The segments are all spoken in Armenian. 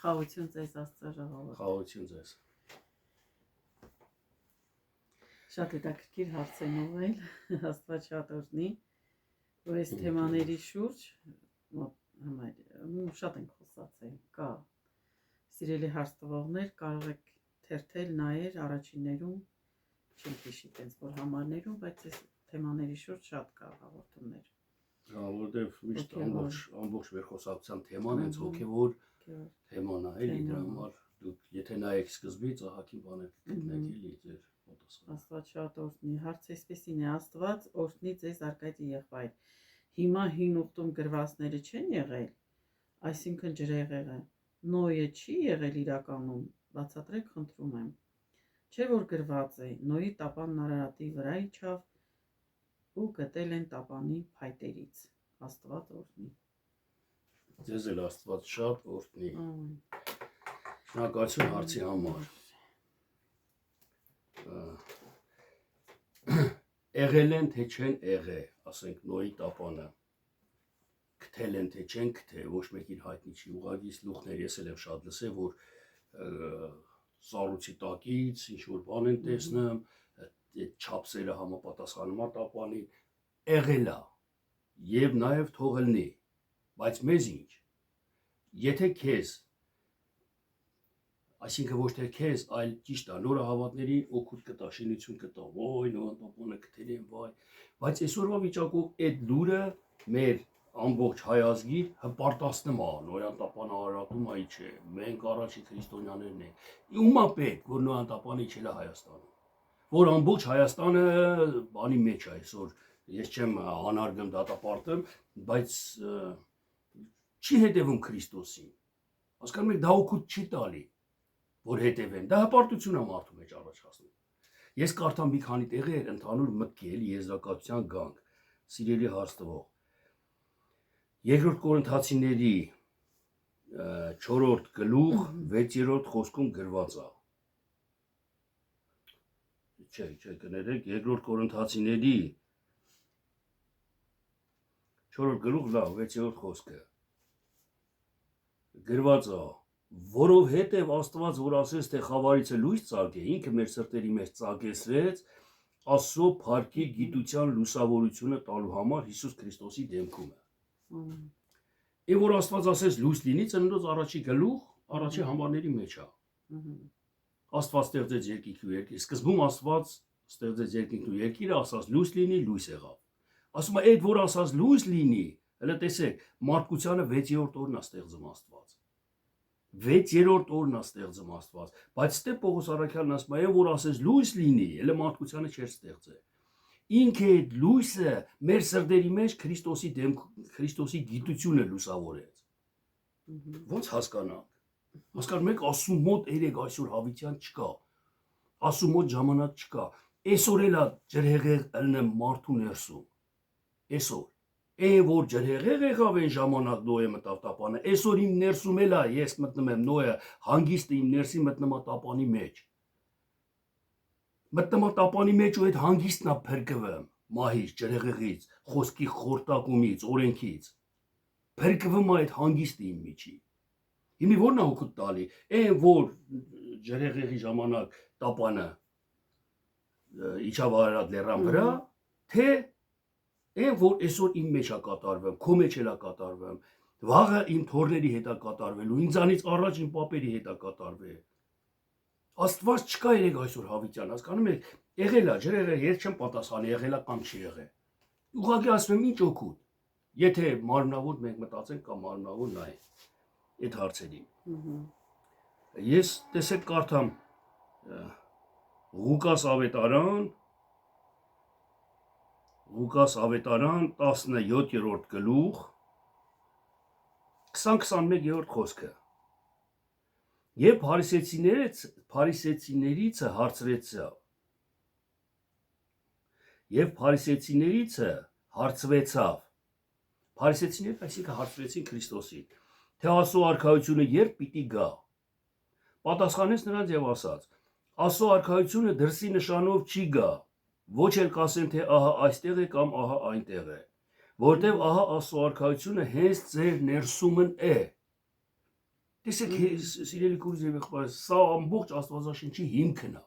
Խաղություն ձեզ Աստծո ժողովուրդ։ Խաղություն ձեզ։ Շատ հետաքրքիր հարց են ուղղել, Աստված շատ օրհնի, որ այս թեմաների շուրջ շատ ենք խոսացել, կա սիրելի հարց տվողներ, կարող եք թերթել, նայել առաջիններում, չեմ հիշի տենց որ համարներում, բայց այս թեմաների շուրջ շատ կա հաղորդումներ։ Որտեվ միշտ ամբողջ մեր խոսակցության թեման հենց հոգևոր թեման է, էլի դրա համար դուք եթե նայեք սկզբից ահագին բաներ կգտնեք էլի ձեր պատասխանը։ Աստված շատ օրհնի, հարցը այսպեսին է, Աստված օրհնի ձեզ արկայտի եղբայր։ Հիմա հին ուխտում գրվածները չեն եղել, այսինքն ջրեղեղը, Նոյը չի եղել իրականում, բացատրեք խնդրում եմ։ Չէ որ գրված է, Նոյի տապանն Արարատի վրա իջավ ու գտել են տապանի փայտերից, Աստված օրհնի։ Ձեզ էլ Աստված շատ օրհնի։ Շնորհակալություն հարցի համար։ Եղել են թե չեն եղել, ասենք Նոյի տապանը, գտել են թե չեն գտել, ոչ մեկին հայտնի չի, ուղղակի լուխներ ես էլ եմ շատ լսել, որ սառույցի տակից ինչ որ բան են տեսնում, այդ չափսերը համապատասխանում է տապանին, եղել է եւ նաեւ թողելնի, բայց մեզ ինչ, եթե քեզ, այսինքն ոչ թե քեզ, այլ ճիշտ է, նորահավատների օգուտ կտա, շինություն կտա, ոյ, նոյն տապանը գտել են, վայ, բայց այսօրվա վիճակով այդ լուրը մեր ամբողջ հայ ազգի հպարտացնում է, նոյան տապանը Արարատում այ չէ, մենք առաջի քրիստոնյաներն ենք, ումա պետք, որ նոյան տապանը իջել է Հայաստանում, որ ամբողջ Հայաստանը բանի մեջ է այսօր, ես չեմ անարգում դատապարտեմ, բայց չի հետևում Քրիստոսին, հասկանում եք, դա օգուտ չի տալի, որ հետևեն, դա հպարտություն է մարդու մեջ առաջացնում, ես կարդամ մի քանի տեղեր ընդհանուր մտքի էլի եզրակացության գանք, սիրելի հարց տվող, Երկրորդ Կորինթացիների 4-րդ գլուխ 6-րդ խոսքում գրված է։ Չէ, կներեք, Երկրորդ Կորինթացիների 4-րդ գլուխ լավ 6-րդ խոսքը։ Գրված է. որովհետև Աստված որ ասեց թե խավարիցը լույս ծագե, ինքը մեր սրտերի մեջ ծագեցրեց Աստծո փառքի գիտության լուսավորությունը տալու համար Հիսուս Քրիստոսի դեմքում է։ Եվ որ Աստված ասեց լույս լինի, ծննդոց առաջի գլուխ, առաջի համարների մեջ է։ Աստված ստեղծեց երկինք ու երկիր, սկզբում Աստված ստեղծեց երկինքն ու երկիրը, ասաց լույս լինի, լույս եղավ։ Ասում է այդ որ ասաց լույս լինի, հələ տեսեք, մարդկությանը 6-րդ օրն է ստեղծում Աստված։ 6-րդ օրն է ստեղծում Աստված, բայց ստե Պողոս Առաքյալն ասում է, որ ասես լույս լինի, հələ մարդկությանը չէր ստեղծել։ Ինքը այդ լույսը մեր սրտերի մեջ Քրիստոսի գիտությունը լուսավորեց։ Ոնց հասկանանք։ Հասկանում եք, Աստծու մոտ երեք այսօր հավիտյան չկա։ Աստծու մոտ ժամանակ չկա։ Այսօր էլ է ջրհեղեղ ելնեմ մարդու ներսում։ Այսօր Այն որ ջրհեղեղ եղավ այն ժամանակ Նոյը մտավ տապանը, այսօր իմ ներսում էլ է, ես մտնում եմ Նոյը, հանգիստը իմ ներսի մտնում է տապանի մեջ։ Մտնում է տապանի մեջ ու այդ հանգիստն է փրկվում, մահից, ջրհեղեղից, խոսքի խորտակումից, օրենքից։ Փրկվում է այդ հանգիստը իմ միջի։ Հիմի ո՞րն է օգուտ տալի, այն որ ջրհեղեղի ժամանակ տապանը իջավ Արարատ լեռան վրա, թե Այն որ այսօր իմ մեջ է կատարվում, քո մեջ էլ է կատարվում, վաղը իմ թորների հետ է կատարվելու, ինձանից առաջ իմ պապերի հետ է կատարվել։ Աստված չկա երեք այսօր հավիտյան, հասկանում եք, եղել է, ջրեղեղ, ես չեմ պատասխանի, եղել է կամ չի եղել։ Ուղղակի ասում եմ ինչ օգուտ, եթե մարմնավոր մենք մտածենք կամ մարմնավոր նայենք այդ հարցերին։ Ես տեսեք կարդամ Ղուկաս ավետարան 17-րդ գլուխ 20-21-րդ խոսքը։ Եվ փարիսեցիներիցը հարցվեցավ։ Փարիսեցիները այսինքն հարցվեցին Քրիստոսին, թե Աստծո արքայությունը երբ պիտի գա։ Պատասխանեց նրանց եւ ասաց. Աստծո արքայությունը դրսի նշանով չի գա, ոչ էլ կասեն թե ահա այստեղ է կամ ահա այնտեղ է, որտեւ ահա Աստծո արքայությունը հենց ձեր ներսումն է։ Տեսեք, սիրելի քույր եւ եղբայր, սա ամբողջ Աստվածաշնչի հիմքն է։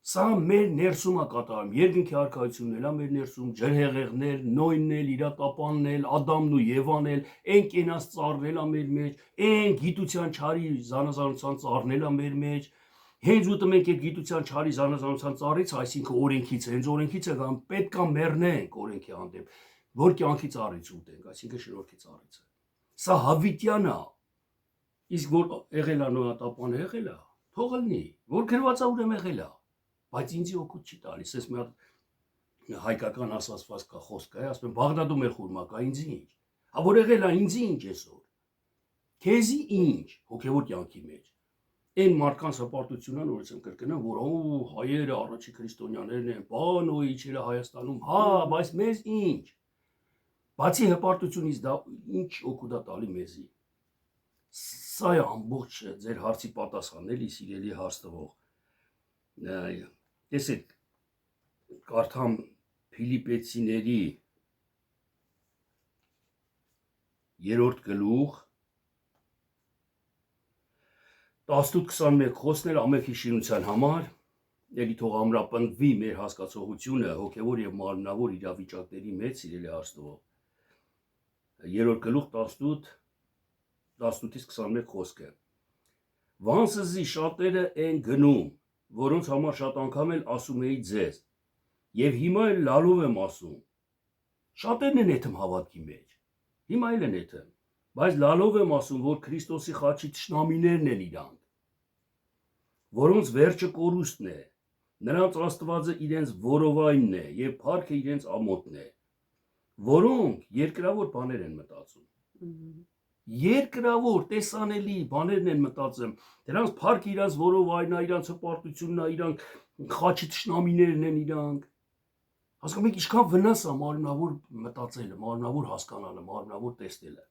Սա մեր ներսում է կատարում, երկնքի արքայությունն էլ է մեր ներսում, ջրհեղեղներ, Նոյնն էլ, իր տապանն էլ, Ադամն ու Եվան էլ, այն կենաց ծառն էլ է մեր մեջ, այն գիտության չարի զանազանության ծառն էլ է մեր մեջ։ Հենց ուտը մենք այդ գիտության չարի զանազանության ծառից, այսինքն օրենքից, հենց օրենքից է գան, պետք է մեռնենք օրենքի հանդեպ, որ կյանքի ծառից ուտենք, այսինքն շնորհքի ծառից։ Սա հավիտյան է։ Իսկ որ եղել է նոյատապանը, եղել է, թող լինի, որ գրված է ուրեմն եղել է, բայց ինձ օգուտ չի տալիս, ես մի հատ հայկական ասացված կա խոսք է, ասում են Բաղդադում էր խուրմա կա, ինձ ինչ, հա որ եղել է, ինձ ինչ այսօր, քեզի ինչ, հոգևոր կյանքի մեջ, այն մարդկանց հպարտությունն նորից եմ կրկնեմ, որ հայերը առաջի քրիստոնյաներն են, բան ու իջել է Հայաստանում, հա, բայց մեզ ինչ, բացի հպարտությունից դա ինչ օգուտ է տալի մեզի։ Սա է ամբողջ ձեր հարցի պատասխանն էլի սիրելի հարցնող։ Տեսեք, կարդամ Փիլիպեցիների 3-րդ գլուխ 18-21 խոսքներ ամենքի շինության համար, ելի թող ամրապնդվի մեր հասկացողությունը հոգևոր եւ մարմնավոր իրավիճակների մեջ սիրելի հարցնող։ 3-րդ գլուխ 18-ից 21 խոսքը։ Վանսզի շատերը են գնում, որոնց համար շատ անգամ էլ ասում էի ձեզ, եւ հիմա էլ լալով եմ ասում։ Շատերն են եթեմ հավատքի մեջ, հիմա էլ են եթեմ, բայց լալով եմ ասում, որ Քրիստոսի խաչի թշնամիներն են իրանք, որոնց վերջը կորուստն է, նրանց Աստվածը իրենց որովայնն է եւ փառքը իրենց ամոթն է, որոնք երկրավոր բաներ են մտածում։ Երկրավոր, տեսանելի բաներն են մտածում, դրանց փառքը իրանց որովայնն է, իրանց հպարտությունն է, իրանք խաչի թշնամիներն են իրանք։ Հասկանում եք, ինչքան վնաս է մարմնավոր մտածելը, մարմնավոր հասկանալը, մարմնավոր տեսնելը։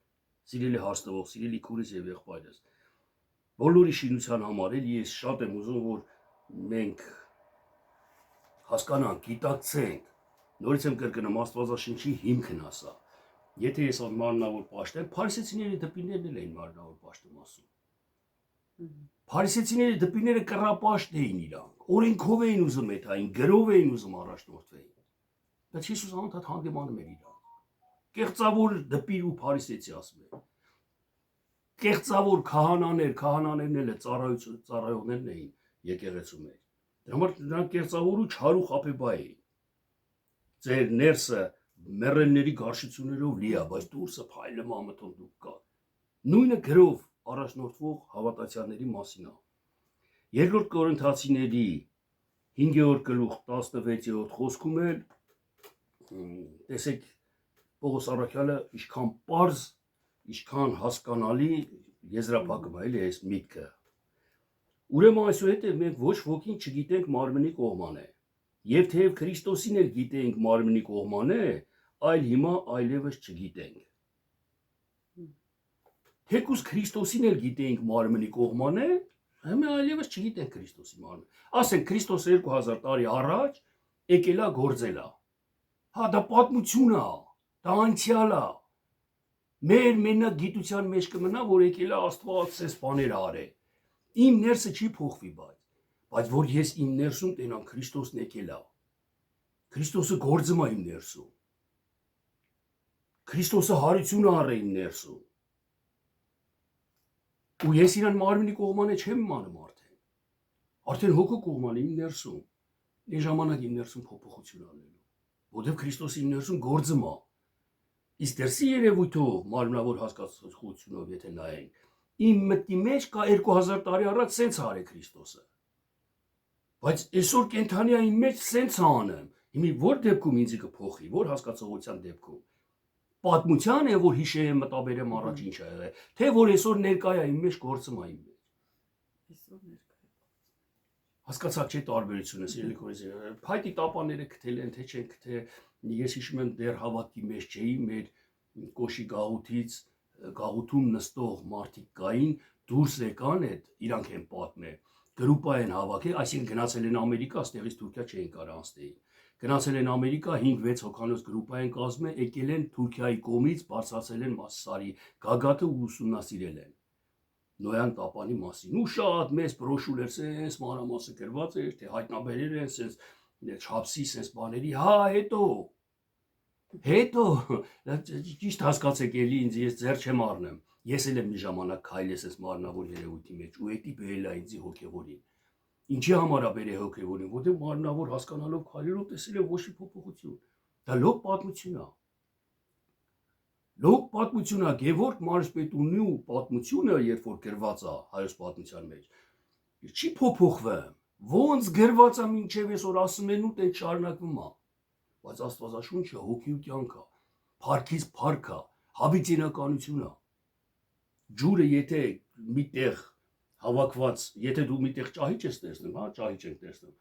Սիրելի հարցնող, սիրելի քուրիս եւ եղբայրս, բոլորի շինության համար էլ ես շատ եմ ուզում, որ մենք հասկանանք, գիտակցենք, նորից եմ կրկնում, Աստվածաշնչի հիմքն է սա։ Եթե ես մարմնավոր պաշտ եմ, փարիսեցիների դպիներն էլ էին մարմնավոր պաշտում ասում։ Փարիսեցիների դպիները կռապաշտ էին իրանք, օրենքով էին ուզում եթային, գրով էին ուզում առաջնորդվեին։ Բայց Հիսուս անդադ հանդիմանում էր իրանք։ Կեղծավոր դպիր ու փարիսեցի ասում է։ Կեղծավոր քահանաներն էլ ծառայողներն էին եկեղեցու մեջ։ Դրա համար նրանք կեղծավոր ու չար ու խաբեբայ էին։ Ձեր ներսը մեռելների գարշություններով լի է, բայց դուրսը փայլը մամթով դուք կա։ Նույնը գրով առաջնորդվող հավատացյալների մասին է։ 2 Կորինթացիների 5-րդ գլուխ 16-րդ խոսքում էլ տեսեք Պողոս առաքյալը ինչքան պարզ, ինչքան հասկանալի եզրափակում է էլի այս միտքը։ Ուրեմն այսուհետև մենք ոչ ոքին չգիտենք մարմնի կողման է, եւ թեև Քրիստոսին էլ գիտենք մարմնի կողման է, այլ հիմա այլևս չգիտենք։ Թեկուզ Քրիստոսին էլ գիտենք մարմնի կողման է, հիմա այլևս չգիտենք Քրիստոսի մարմինը։ Ասենք Քրիստոսը 2000 տարի առաջ եկել է գործել է։ Հա դա պատմություն է, դա անցյալ է։ Մեր մենակ գիտության մեջ կմնա, որ եկել է Աստված այս բաները արել։ Իմ ներսը չի փոխվի, բայց որ ես իմ ներսում տենամ Քրիստոսն եկել է։ Քրիստոսը գործում է իմ ներսում։ Քրիստոսը հարություն առե իմ ներսում։ Ու ես իրան մարմնի կողմանը չեմ իմանում արդեն։ Արդեն հոգու կողմանը իմ ներսում։ Այն ժամանակ իմ ներսում փոփոխություն անելու։ Որտեղ Քրիստոսը իմ ներսում գործում է։ Իսկ դրսի երևույթով մարմնավոր հասկացությունով եթե նայենք, իմ մտքի մեջ կա 2000 տարի առաջ սենց արե Քրիստոսը։ Բայց այսօր կենթանի իմ մեջ սենց անեմ։ Հիմի որ դեպքում ինձ կփոխի, որ հասկացողության դեպքում։ Պատմության է, որ հիշեմ, մտաբերեմ առաջ ինչ ա եղել, թե որ այսօր ներկայ է իմ մեջ գործում է իմ մեջ։ Այսօր ներկայ։ Հասկացաք չէ տարբերությունը, սիրելի քույրեր, փայտի տապաները գտել են, թե չեն գտել, ես հիշում եմ դեռ հավատքի մեջ չէի, մեր կոշի գաղութում նստող մարդիկ կային, դուրս եկան այդ, իրանք են պատմել, գրուպա են հավաքել, այսինքն գնացել են Ամերիկա, այստեղից Թուրքիա չէին կարող անցնել։ Գնացել են Ամերիկա 5-6 հոգանոց գրուպա են կազմել, եկել են Թուրքիայի կողմից, բարձրացել են Սարի գագաթը ու ուսումնասիրել են։ Նոյան տապանի մասին ու շատ մեծ բրոշուրեր sense մանրամասը գրված էր, թե հայտնաբերեր են sense չափսի sense բաների, հա, հետո ճիշտ հասկացեք էլի ինձ ես ձեռ չեմ առնեմ։ Ես էլ եմ մի ժամանակ քայլես այս մարմնավոր երևույթի մեջ ու էդի բերել է ինձ հոգևորին։ Ինչի համար է բերել հոգևորին, որտեղ մարմնավոր հասկանալով քայլելով տեսել եմ ոչ մի փոփոխություն։ Դա լոկ պատմություն է։ Լոկ պատմություն է, Գևորգ Մարզպետունի ու պատմությունը, երբ որ գրված է հայոց պատմության մեջ, չի փոփոխվում։ Ոնց գրված է մինչև այսօր ասում են ու տենց շարունակվում է։ Բայց Աստվածաշունչը հոգի ու կյանք է, փառքից փառք է, հավիտենականություն է։ Ջուրը եթե միտեղ հավաքված, եթե դու միտեղ ճահիճ ես տեսնում, հա, ճահիճ ենք տեսնում,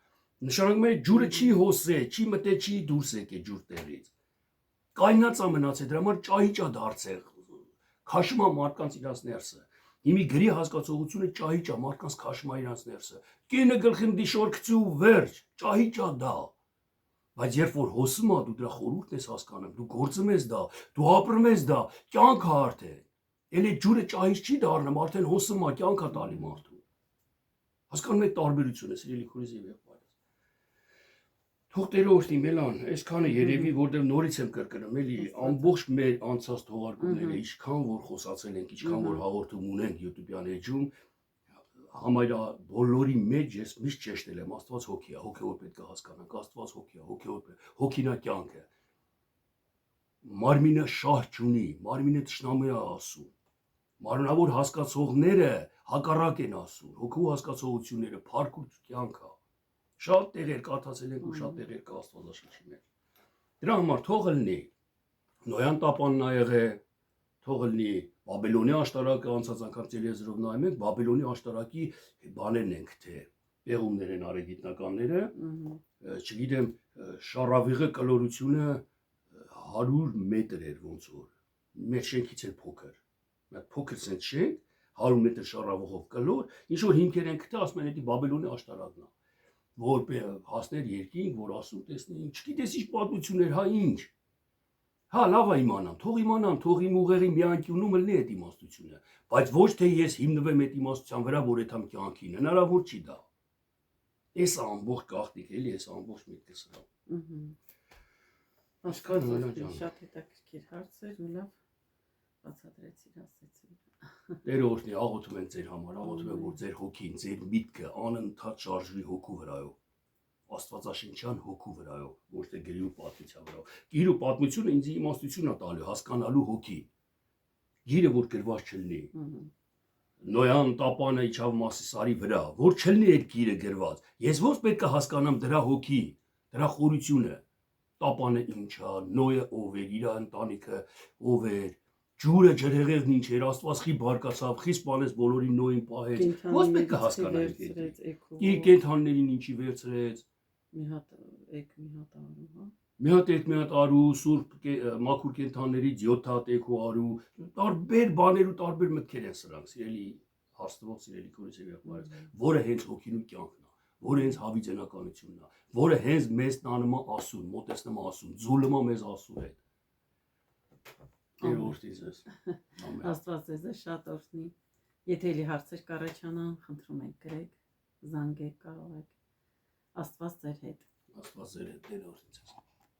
նշանակում է ջուրը չի հոսե, չի մտե, չի դուրս եկե ջուր տեղից։ Կայնած է մնացել, դրա համար ճահիճ է դարձել, քաշում է մարդկանց իրաց ներսը։ Հիմի գրի հասկացողությունը ճահիճ է, մարդկանց քաշում է իրաց ներսը։ Կինը գլխին դիշորքցու վերջ, ճահիճ է դա։ Բայց երբ որ հոսում է, դու դրա խորհուրդն ես հասկանում, դու գործում ես դա, դու ապրում ես դա, կյանք է արդեն։ Էլ այդ ջուրը ճահիճ չի դառնում, արդեն հոսում է, կյանք է տալի մարդուն։ Հասկանում եք տարբերությունը, սիրելի քույրեր եւ եղբայրս։ Թող Տերը օրհնի Մելան, այսքանը երևի, որտեղ նորից եմ կրկնում, էլի ամբողջ մեր անցած թողարկումները, ինչքան որ խոսացել ենք, ինչքան որ հաղորդում ունենք YouTube-յան էջում, համարյա բոլորի մեջ ես միշտ ճեշտել եմ, Աստված հոգի է, հոգևոր պետք է հասկանանք, Աստված հոգի է, հոգին է կյանքը։ Մարմինը շահ չունի, մարմինը թշնամու է ասում։ Մարմնավոր հասկացողները հակառակ են ասում, հոգու հասկացողությունները փառք ու կյանք է։ Շատ տեղեր կարդացել ենք ու շատ տեղեր կա Աստվածաշնչի մեջ։ Դրա համար թող լինի Նոյան տապանն ա եղել, թող լինի Բաբելոնի աշտարակը, անցած անգամ տելեվիզորով նայում ենք, Բաբելոնի աշտարակի բաներն ենք, թե պեղումներ են արել գիտնականները, չգիտեմ, շարավիղը կլորությունը 100 մետր էր ոնց որ, մեր շենքից էր փոքր, փոքր սենց շենք, 100 մետր շարավղով կլոր, ինչ որ հիմքեր են գտել, ասում են էդի Բաբելոնի աշտարակն է, որ հասներ երկինք, որ ասում տեսնեին, չգիտես ինչ պատմություններ, հա ինչ։ Հա, լավ է իմանամ, թող իմ ուղեղի մի անկյունում լինի այդ իմաստությունը, բայց ոչ թե ես հիմնվեմ այդ իմաստության վրա, որ այդ համ կյանքին, հնարավոր չի դա։ Էս ամբողջ գաղտնիք էլի, էս ամբողջ միտքը սրա։ Այսքան Մելան ջան։ Շատ հետաքրքիր հարց էր ու լավ բացատրեցիր, ասեցիր։ Տերը օրհնի, աղոթում ենք ձեր համար, աղոթում ենք, որ ձեր հոգին, ձեր միտքը անընդհատ շարժվի հոգու վրայով, Աստվածաշնչյան հոգու վրայով, ոչ թե գրի ու պատմության վրայով։ Գիրը ու պատմությունը ինձ իմաստություն է տալու, հասկանալու հոգի։ Գիրը որ գրված չլինի։ Նոյան տապանը իջավ Մասիսարի վրա, որ չլինի այդ գիրը գրված։ Ես ո՞նց պետք է հասկանամ դրա հոգի, դրա խորությունը։ Տապանը ինչ է, Նոյը ով էր, իր ընտանիքը ով էր, ջուրը ջրհեղեղն ինչ էր, Աստված խի բարկացավ, խի սպանեց բոլորին Նոյին պահեց։ Ո՞նց պետք է հասկանանք այդ։ Իր կենդաններին ինչի վերցրեց։ Մի հատ արու, հա։ Մի հատ արու, սուրբ մաքուր կենդաններից 7 հատ էքո արու, տարբեր բաներ ու տարբեր մտքեր են սրանք, սիրելի հաստվող, սիրելի քույրեր եւ եղբայրեր, որը հենց հոգին ու կյանքն է, որը հենց հավիտենականությունն է, որը հենց մեզ տանում է ասուն, մոտեցնում է ասուն, ձուլում է մեզ ասու հետ։ Տեր օրհնի ձեզ։ Ամեն։ Աստված ձեզ շատ օրհնի։ Եթե էլի հարցեր կառաջանան, խնդրում ենք գրեք, զանգեք, կարող եք։ Աստված ձեր հետ։ Աստված ձեր հետ, Տեր օրհնի ձեզ։